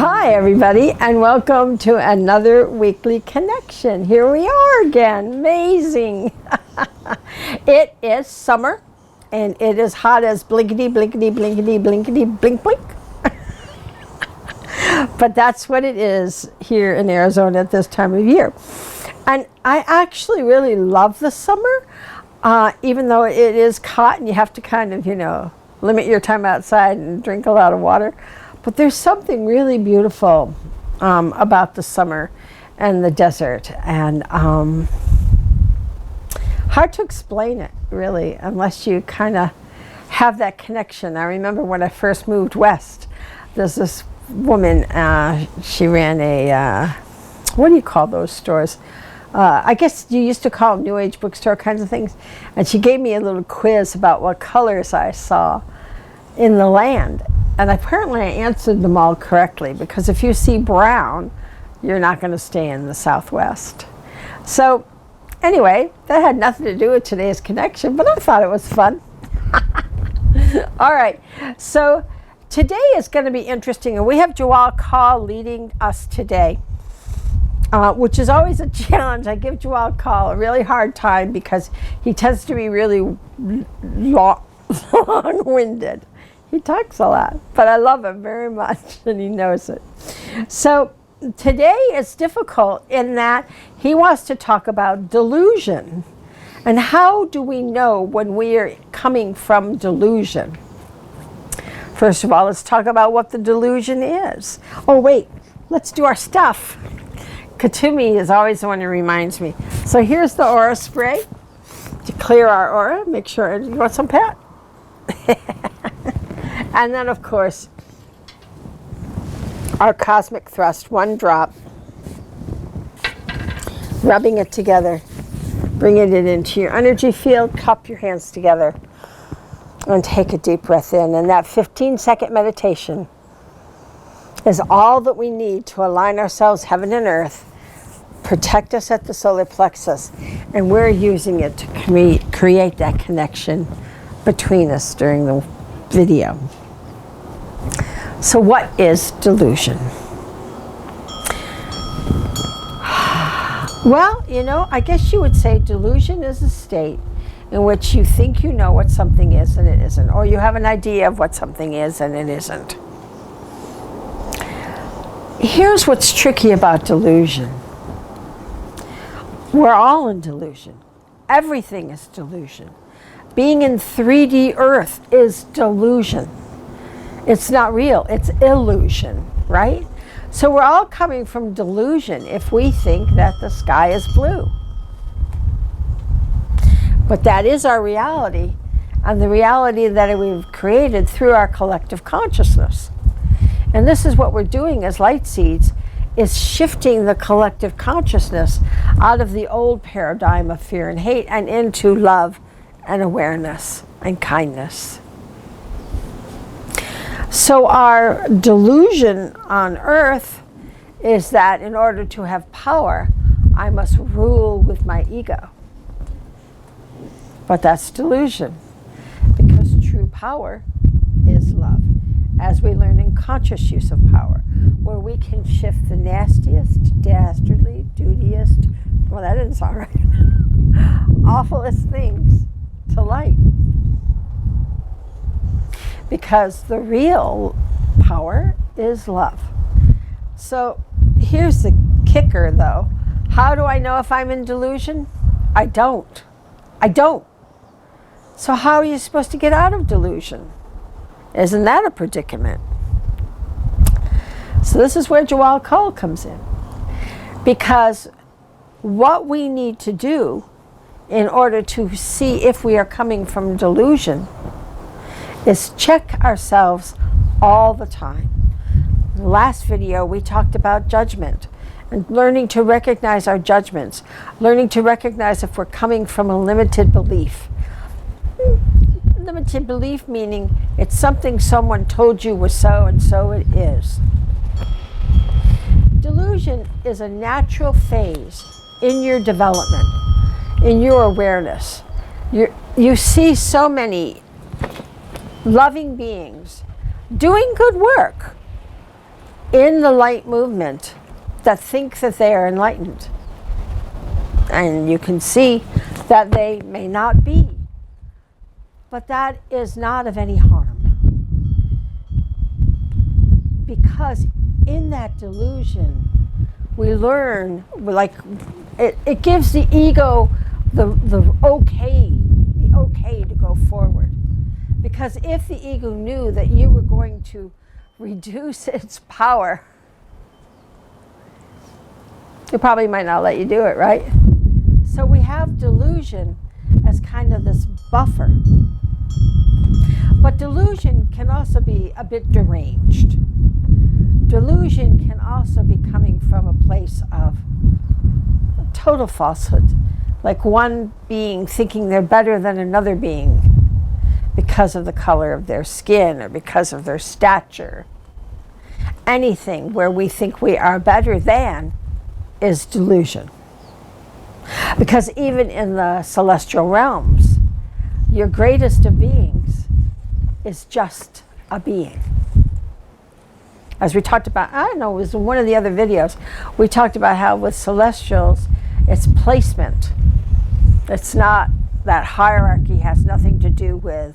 Hi everybody, and welcome to another weekly connection. Here we are again. Amazing. It is summer and it is hot as blinkety blinkety blinkety blinkety blink blink. But that's what it is here in Arizona at this time of year. And I actually really love the summer, even though it is hot and you have to kind of, limit your time outside and drink a lot of water. But there's something really beautiful about the summer and the desert, and hard to explain it really unless you kind of have that connection. I remember when I first moved west, there's this woman, she ran a, what do you call those stores? I guess you used to call them New Age bookstore kinds of things. And she gave me a little quiz about what colors I saw in the land. And apparently I answered them all correctly, because if you see brown, you're not going to stay in the Southwest. So anyway, that had nothing to do with today's connection, but I thought it was fun. All right, so today is going to be interesting, and we have Jaculin leading us today, which is always a challenge. I give Jaculin a really hard time because he tends to be really long-winded. He talks a lot, but I love him very much, and he knows it. So today is difficult in that he wants to talk about delusion. And how do we know when we are coming from delusion? First of all, let's talk about what the delusion is. Oh, wait, let's do our stuff. Katumi is always the one who reminds me. So here's the aura spray to clear our aura. Make sure, you want some, Pat? And then, of course, our cosmic thrust, one drop, rubbing it together, bringing it into your energy field, cup your hands together, and take a deep breath in. And that 15-second meditation is all that we need to align ourselves, heaven and earth, protect us at the solar plexus, and we're using it to create that connection between us during the video. So what is delusion? Well, I guess you would say delusion is a state in which you think you know what something is and it isn't, or you have an idea of what something is and it isn't. Here's what's tricky about delusion. We're all in delusion. Everything is delusion. Being in 3D Earth is delusion. It's not real, it's illusion, right? So we're all coming from delusion if we think that the sky is blue. But that is our reality, and the reality that we've created through our collective consciousness. And this is what we're doing as light seeds, is shifting the collective consciousness out of the old paradigm of fear and hate and into love and awareness and kindness. So our delusion on earth is that in order to have power, I must rule with my ego. But that's delusion, because true power is love, as we learn in conscious use of power, where we can shift the nastiest, dastardly, dutiest, well, that didn't sound right, awfulest things to light. Because the real power is love. So here's the kicker, though. How do I know if I'm in delusion? I don't. So how are you supposed to get out of delusion? Isn't that a predicament? So this is where Jaculin comes in. Because what we need to do in order to see if we are coming from delusion is check ourselves all the time. In the last video, we talked about judgment and learning to recognize our judgments, learning to recognize if we're coming from a limited belief. Limited belief meaning it's something someone told you was so, and so it is. Delusion is a natural phase in your development, in your awareness. You see so many loving beings doing good work, in the light movement that think that they are enlightened. And you can see that they may not be, but that is not of any harm. Because in that delusion, we learn, like, it gives the ego the okay to go forward. Because if the ego knew that you were going to reduce its power, it probably might not let you do it, right? So we have delusion as kind of this buffer. But delusion can also be a bit deranged. Delusion can also be coming from a place of total falsehood, like one being thinking they're better than another being because of the color of their skin or because of their stature. Anything where we think we are better than is delusion. Because even in the celestial realms, your greatest of beings is just a being. As we talked about, I don't know, it was in one of the other videos, we talked about how with celestials, it's placement. It's not that hierarchy, has nothing to do with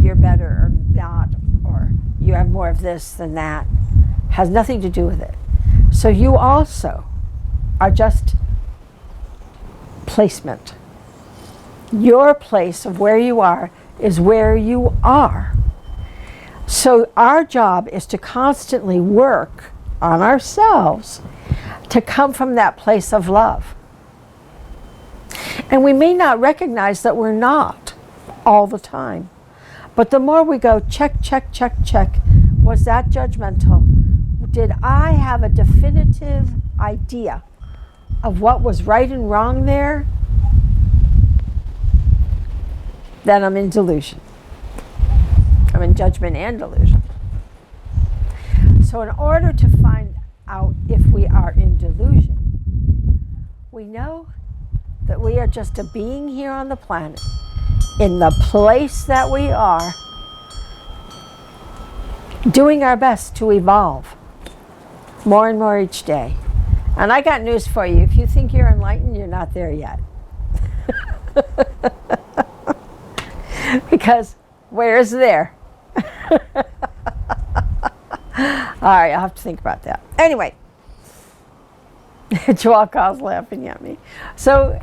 you're better or not, or you have more of this than that. Has nothing to do with it. So you also are just placement. Your place of where you are is where you are. So our job is to constantly work on ourselves to come from that place of love. And we may not recognize that we're not all the time. But the more we go, check, check, check, check, was that judgmental? Did I have a definitive idea of what was right and wrong there? Then I'm in delusion. I'm in judgment and delusion. So in order to find out if we are in delusion, we know that we are just a being here on the planet, in the place that we are, doing our best to evolve more and more each day. And I got news for you. If you think you're enlightened, you're not there yet. Because where's there? All right, I'll have to think about that. Anyway, Jacul's laughing at me. So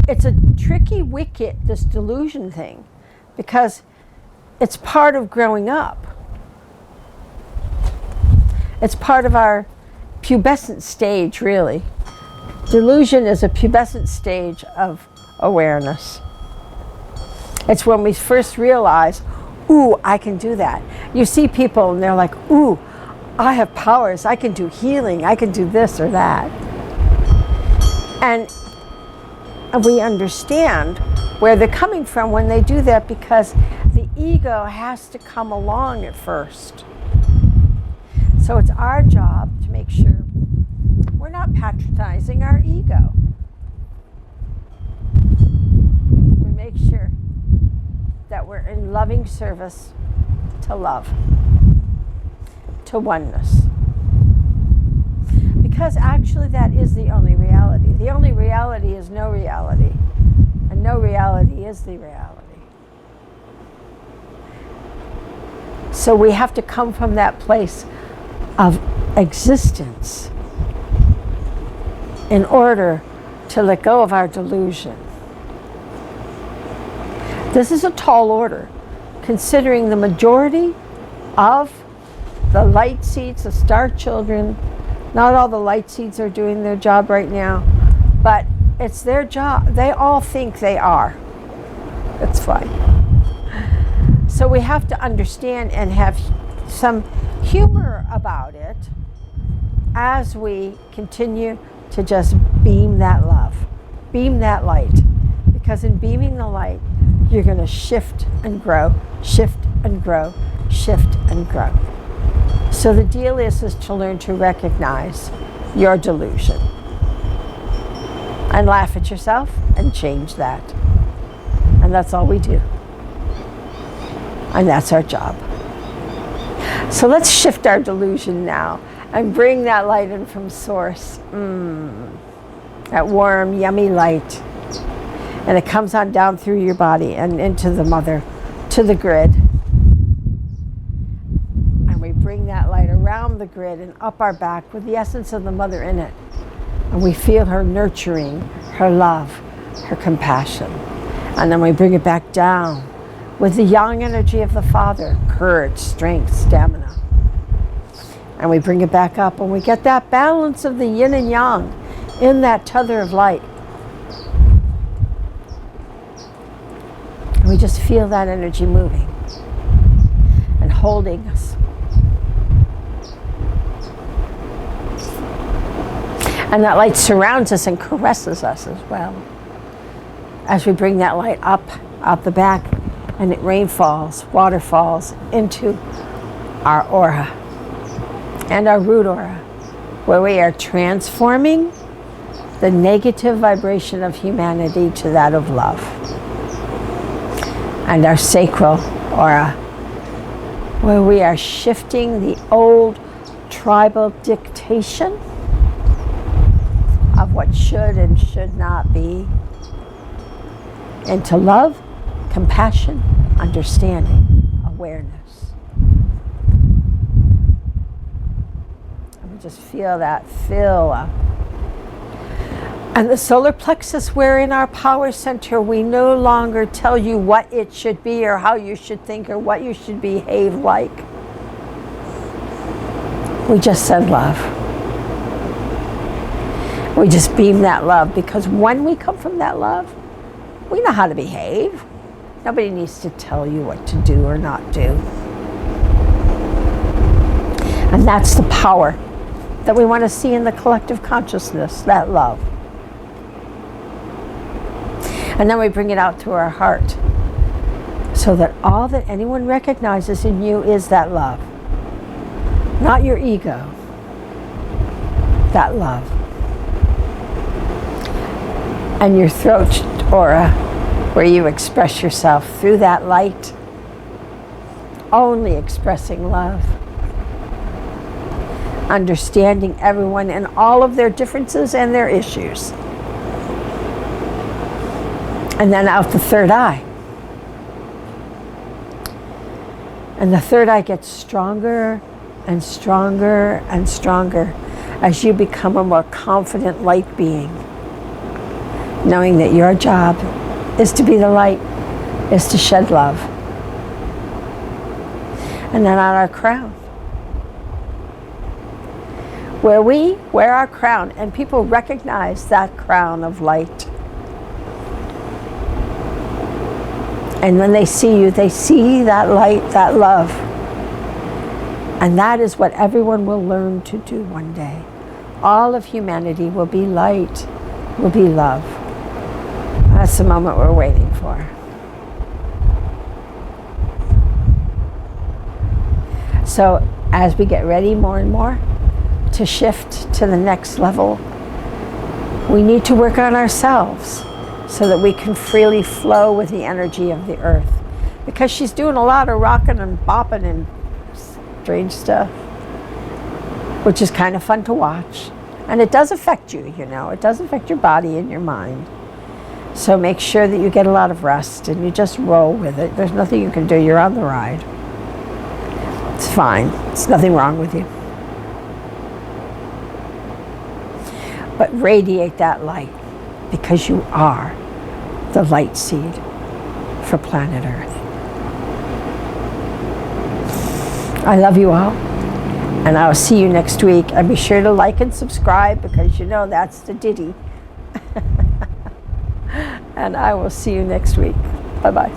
it's a tricky wicket, this delusion thing, because it's part of growing up. It's part of our pubescent stage, really. Delusion is a pubescent stage of awareness. It's when we first realize, ooh, I can do that. You see people and they're like, ooh, I have powers. I can do healing. I can do this or that. And we understand where they're coming from when they do that, because the ego has to come along at first. So it's our job to make sure we're not patronizing our ego. We make sure that we're in loving service to love, to oneness. Because actually that is the only reality. The only reality is no reality, and no reality is the reality. So we have to come from that place of existence in order to let go of our delusion. This is a tall order, considering the majority of the light seeds, the star children. Not all the light seeds are doing their job right now, but it's their job. They all think they are. That's fine. So we have to understand and have some humor about it as we continue to just beam that love, beam that light. Because in beaming the light, you're going to shift and grow, shift and grow, shift and grow. So the deal is to learn to recognize your delusion and laugh at yourself and change that. And that's all we do. And that's our job. So let's shift our delusion now and bring that light in from source. That warm, yummy light. And it comes on down through your body and into the mother, to the grid. And we bring that light around the grid and up our back with the essence of the mother in it. And we feel her nurturing, her love, her compassion. And then we bring it back down with the yang energy of the father, courage, strength, stamina. And we bring it back up and we get that balance of the yin and yang in that tether of light. And we just feel that energy moving and holding us. And that light surrounds us and caresses us as well. As we bring that light up, out the back, and rain falls, water falls into our aura and our root aura, where we are transforming the negative vibration of humanity to that of love. And our sacral aura, where we are shifting the old tribal dictation of what should and should not be into love, compassion, understanding, awareness. And we just feel that fill up. And the solar plexus, we're in our power center. We no longer tell you what it should be or how you should think or what you should behave like. We just send love. We just beam that love, because when we come from that love, we know how to behave. Nobody needs to tell you what to do or not do. And that's the power that we want to see in the collective consciousness, that love. And then we bring it out through our heart, so that all that anyone recognizes in you is that love. Not your ego, that love. And your throat aura, where you express yourself through that light, only expressing love. Understanding everyone and all of their differences and their issues. And then out the third eye. And the third eye gets stronger and stronger and stronger as you become a more confident light being. Knowing that your job is to be the light, is to shed love. And then on our crown, where we wear our crown and people recognize that crown of light. And when they see you, they see that light, that love. And that is what everyone will learn to do one day. All of humanity will be light, will be love. That's the moment we're waiting for. So as we get ready more and more to shift to the next level, we need to work on ourselves so that we can freely flow with the energy of the earth. Because she's doing a lot of rocking and bopping and strange stuff, which is kind of fun to watch. And it does affect you, you know. It does affect your body and your mind. So make sure that you get a lot of rest and you just roll with it. There's nothing you can do. You're on the ride. It's fine. There's nothing wrong with you. But radiate that light, because you are the light seed for planet Earth. I love you all, and I'll see you next week. And be sure to like and subscribe, because you know that's the ditty. And I will see you next week. Bye-bye.